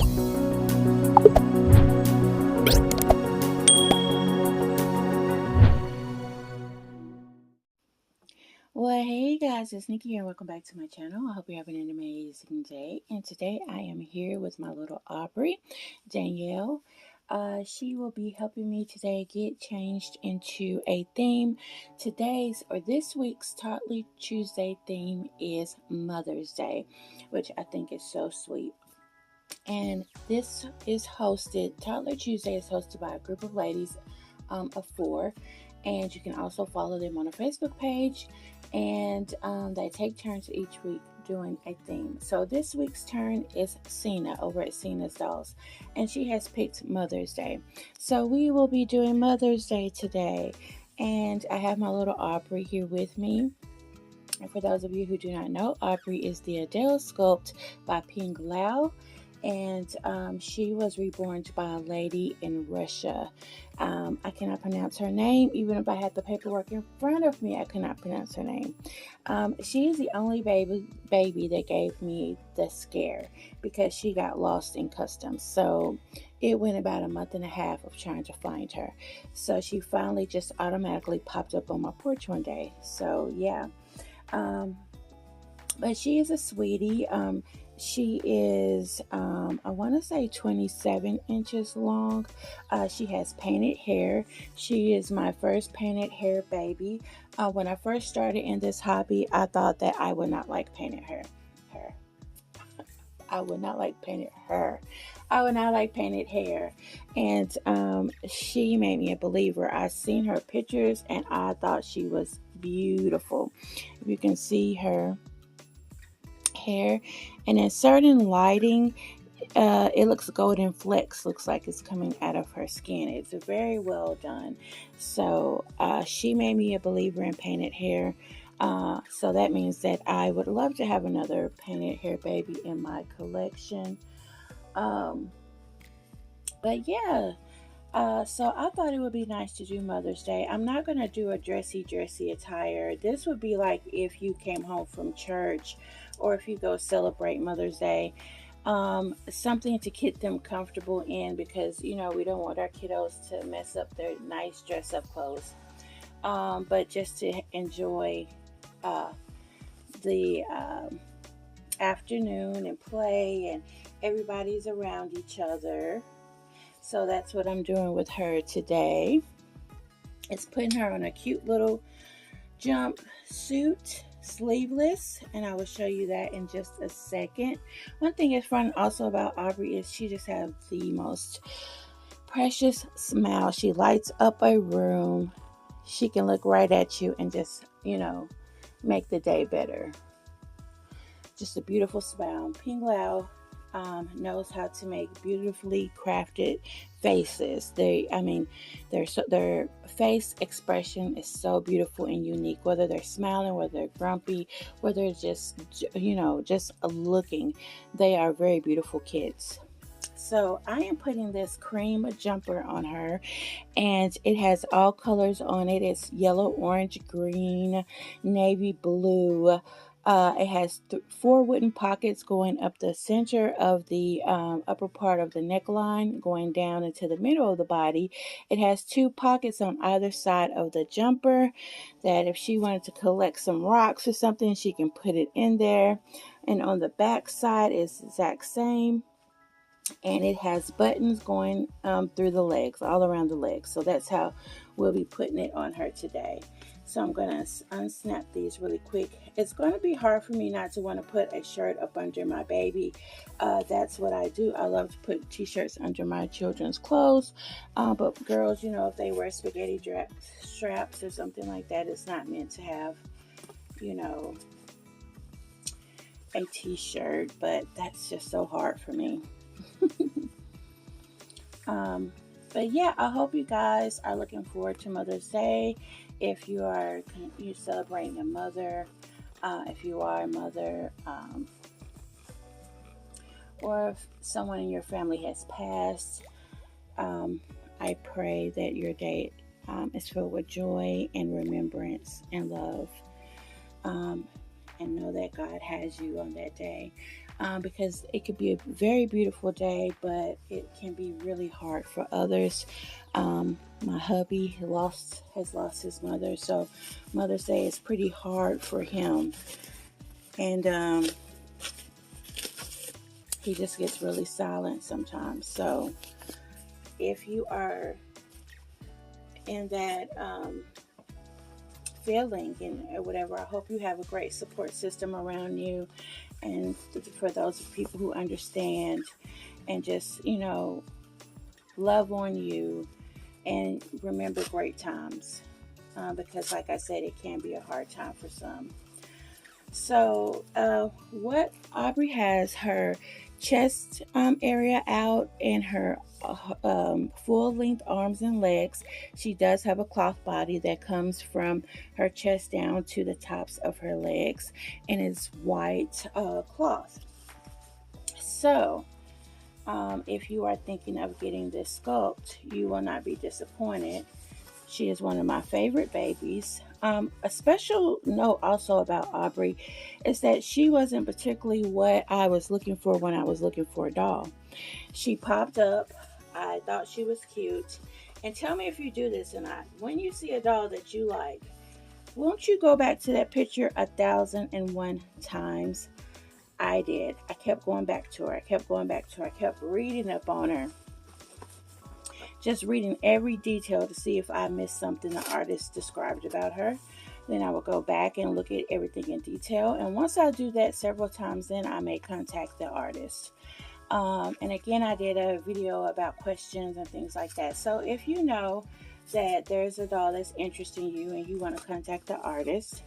Well, hey guys, it's Nikki here. Welcome back to my channel. I hope you're having an amazing day. And today I am here with my little Aubrey, Danielle. She will be helping me today get changed into a theme. Today's or this week's Toddler Tuesday theme is Mother's Day, which I think is so sweet. And this is Toddler Tuesday is hosted by a group of ladies of four. And you can also follow them on a Facebook page. And they take turns each week doing a theme. So this week's turn is Cena over at Cena's Dolls. And she has picked Mother's Day. So we will be doing Mother's Day today. And I have my little Aubrey here with me. And for those of you who do not know, Aubrey is the Adele sculpt by Ping Lao. And she was reborn by a lady in Russia. I cannot pronounce her name. Even if I had the paperwork in front of me, I cannot pronounce her name. She is the only baby that gave me the scare because she got lost in customs. So it went about a month and a half of trying to find her. So she finally just automatically popped up on my porch one day. So yeah. But she is a sweetie. She is, I want to say 27 inches long. She has painted hair. She is my first painted hair baby. When I first started in this hobby, I thought that I would not like painted hair. I would not like painted hair. I would not like painted hair. And she made me a believer. I seen her pictures and I thought she was beautiful. If you can see her hair, and in certain lighting it looks golden flecks, looks like it's coming out of her skin. It's very well done. So she made me a believer in painted hair. So that means that I would love to have another painted hair baby in my collection. But yeah, so I thought it would be nice to do Mother's Day. I'm not going to do a dressy attire. This would be like if you came home from church or if you go celebrate Mother's Day. Something to get them comfortable in because, you know, we don't want our kiddos to mess up their nice dress up clothes. But just to enjoy the afternoon and play, and everybody's around each other. So that's what I'm doing with her today. It's putting her on a cute little jump suit, sleeveless, and I will show you that in just a second. One thing is fun also about Aubrey is she just has the most precious smile. She lights up a room. She can look right at you and just, you know, make the day better. Just a beautiful smile. Ping Lao knows how to make beautifully crafted faces. Their face expression is so beautiful and unique. Whether they're smiling, whether they're grumpy, whether it's just, you know, just looking, they are very beautiful kids. So I am putting this cream jumper on her, and it has all colors on it. It's yellow, orange, green, navy blue. It has four wooden pockets going up the center of the upper part of the neckline, going down into the middle of the body. It has two pockets on either side of the jumper that if she wanted to collect some rocks or something, she can put it in there. And on the back side is the exact same. And it has buttons going through the legs, all around the legs. So that's how we'll be putting it on her today. So I'm going to unsnap these really quick. It's going to be hard for me not to want to put a shirt up under my baby. That's what I do. I love to put t-shirts under my children's clothes. But girls, you know, if they wear spaghetti straps or something like that, it's not meant to have, you know, a t-shirt. But that's just so hard for me. But yeah, I hope you guys are looking forward to Mother's Day. If you're celebrating a mother, if you are a mother, or if someone in your family has passed, I pray that your day is filled with joy and remembrance and love. And know that God has you on that day. because it could be a very beautiful day, but it can be really hard for others. My hubby has lost his mother, so Mother's Day is pretty hard for him, and he just gets really silent sometimes. So if you are in that feeling and whatever, I hope you have a great support system around you, and for those people who understand and just love on you and remember great times, because like I said, it can be a hard time for some. So what Aubrey has her chest area out and her full length arms and legs. She does have a cloth body that comes from her chest down to the tops of her legs, and it's white cloth. So if you are thinking of getting this sculpt, you will not be disappointed. She is one of my favorite babies. A special note also about Aubrey is that she wasn't particularly what I was looking for when I was looking for a doll. She popped up. I thought she was cute. And tell me if you do this or not. When you see a doll that you like, won't you go back to that picture 1,001 times? I did. I kept going back to her. I kept going back to her. I kept reading up on her. Just reading every detail to see if I missed something the artist described about her. Then I will go back and look at everything in detail. And once I do that several times, then I may contact the artist. And again, I did a video about questions and things like that. So if you know that there's a doll that's interesting you and you want to contact the artist,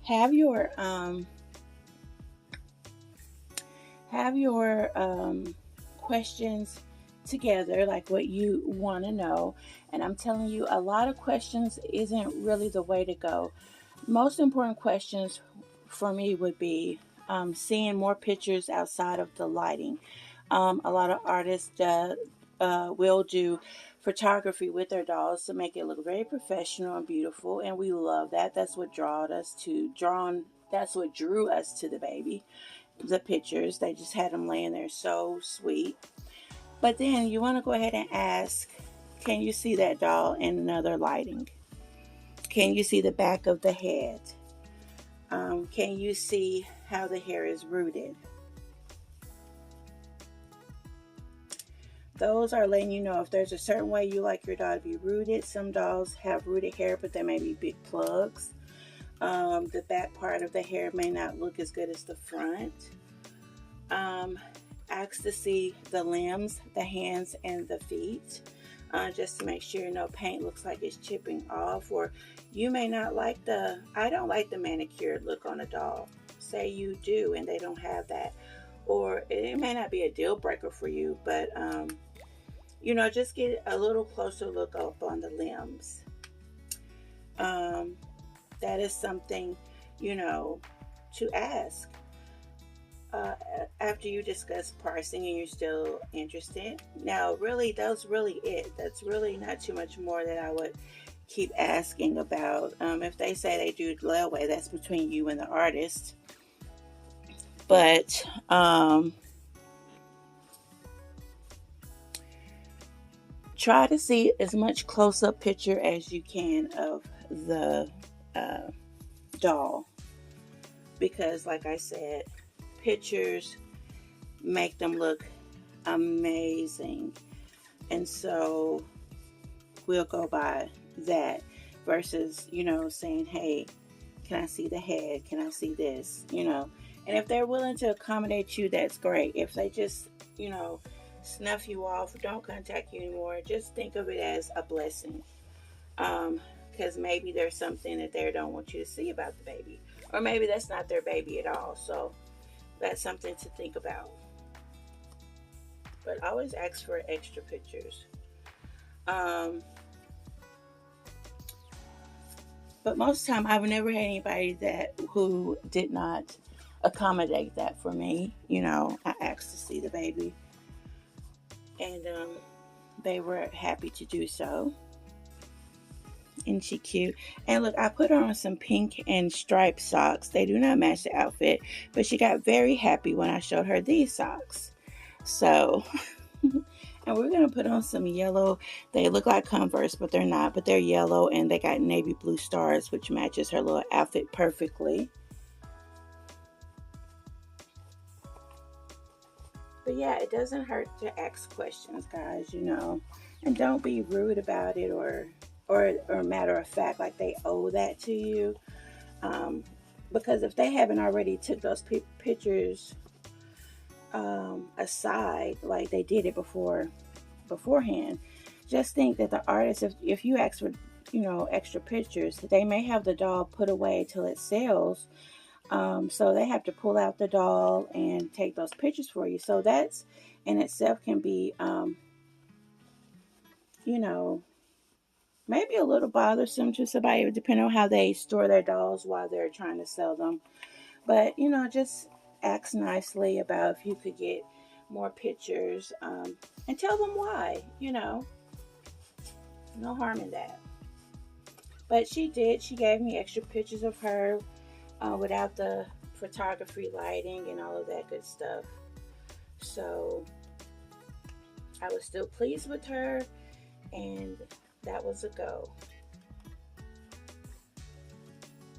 have your questions together, like what you want to know. And I'm telling you, a lot of questions isn't really the way to go. Most important questions for me would be seeing more pictures outside of the lighting. A lot of artists will do photography with their dolls to make it look very professional and beautiful, and we love that. That's what that's what drew us to the baby. The pictures, they just had them laying there so sweet. But then you want to go ahead and ask, can you see that doll in another lighting? Can you see the back of the head? Can you see how the hair is rooted? Those are letting you know if there's a certain way you like your doll to be rooted. Some dolls have rooted hair, but there may be big plugs. The back part of the hair may not look as good as the front. Ask to see the limbs, the hands, and the feet, just to make sure no paint looks like it's chipping off. Or you may not like I don't like the manicured look on a doll. Say you do and they don't have that. Or it may not be a deal breaker for you, but just get a little closer look up on the limbs. That is something, to ask. After you discuss pricing and you're still interested. Now, really, that's really it. That's really not too much more that I would keep asking about. If they say they do layaway, that's between you and the artist. But try to see as much close-up picture as you can of the doll, because like I said, pictures make them look amazing, and so we'll go by that versus saying, hey, can I see the head, can I see this, and if they're willing to accommodate you, that's great. If they just snuff you off, don't contact you anymore, just think of it as a blessing, because maybe there's something that they don't want you to see about the baby, or maybe that's not their baby at all. So that's something to think about. But always ask for extra pictures. But most of the time, I've never had anybody who did not accommodate that for me. I asked to see the baby, and they were happy to do so. Isn't she cute? And look, I put her on some pink and striped socks. They do not match the outfit, but she got very happy when I showed her these socks. So, and we're going to put on some yellow. They look like Converse, but they're not. But they're yellow, and they got navy blue stars, which matches her little outfit perfectly. But yeah, it doesn't hurt to ask questions, guys, you know. And don't be rude about it or matter of fact, like they owe that to you. Because if they haven't already took those pictures aside, like they did it beforehand, just think that the artist, if you ask for, you know, extra pictures, they may have the doll put away till it sells. So they have to pull out the doll and take those pictures for you. So that's in itself can be, you know, maybe a little bothersome to somebody, depending on how they store their dolls while they're trying to sell them. But, you know, just ask nicely about if you could get more pictures, and tell them why, you know, no harm in that. But she did. She gave me extra pictures of her without the photography lighting and all of that good stuff. So I was still pleased with her, and that was a go.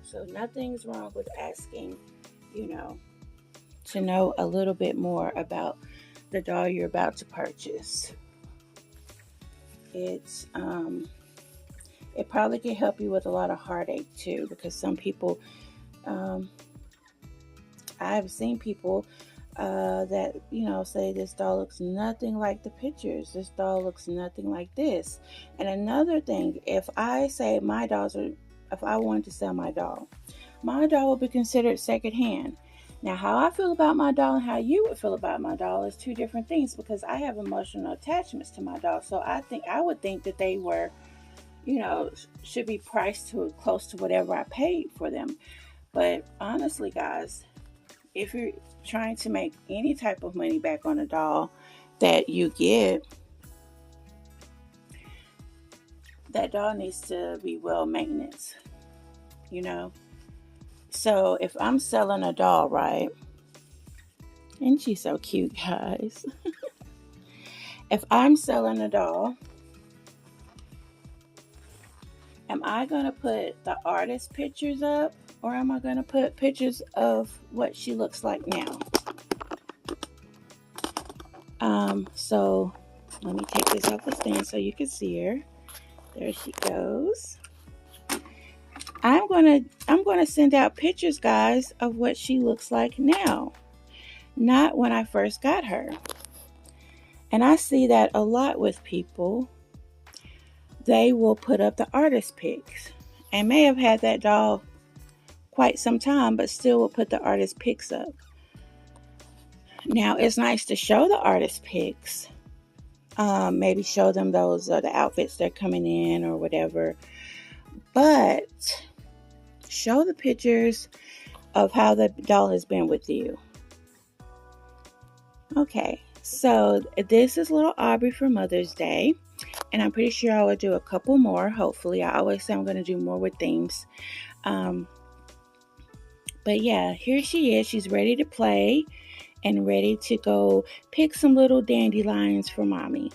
So nothing's wrong with asking, you know, to know a little bit more about the doll you're about to purchase. It's it probably can help you with a lot of heartache too, because some people, I've seen people that, you know, say this doll looks nothing like the pictures. This doll looks nothing like this. And another thing, if I say my dolls are, if I wanted to sell my doll would be considered secondhand. Now, how I feel about my doll and how you would feel about my doll is two different things, because I have emotional attachments to my doll. So I would think that they were, you know, should be priced to close to whatever I paid for them. But honestly, guys, if you're trying to make any type of money back on a doll that you get, that doll needs to be well maintenance, you know. So if I'm selling a doll, right, and she's so cute, guys. If I'm selling a doll, am I going to put the artist pictures up, or am I going to put pictures of what she looks like now? So let me take this off the stand so you can see her. There she goes. I'm gonna send out pictures, guys, of what she looks like now, not when I first got her. And I see that a lot with people. They will put up the artist pics and may have had that doll quite some time, but still will put the artist pics up. Now, it's nice to show the artist pics. Maybe show them those the outfits they're coming in or whatever. But show the pictures of how the doll has been with you. Okay, so this is little Aubrey for Mother's Day. And I'm pretty sure I will do a couple more, hopefully. I always say I'm going to do more with themes. But yeah, here she is. She's ready to play and ready to go pick some little dandelions for mommy.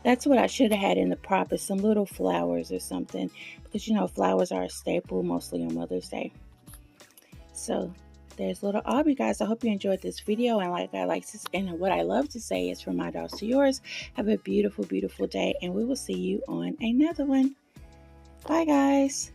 That's what I should have had in the prop, is some little flowers or something. Because, you know, flowers are a staple mostly on Mother's Day. So there's little Aubrey, guys. I hope you enjoyed this video. And what I love to say is, from my dolls to yours, have a beautiful, beautiful day. And we will see you on another one. Bye, guys.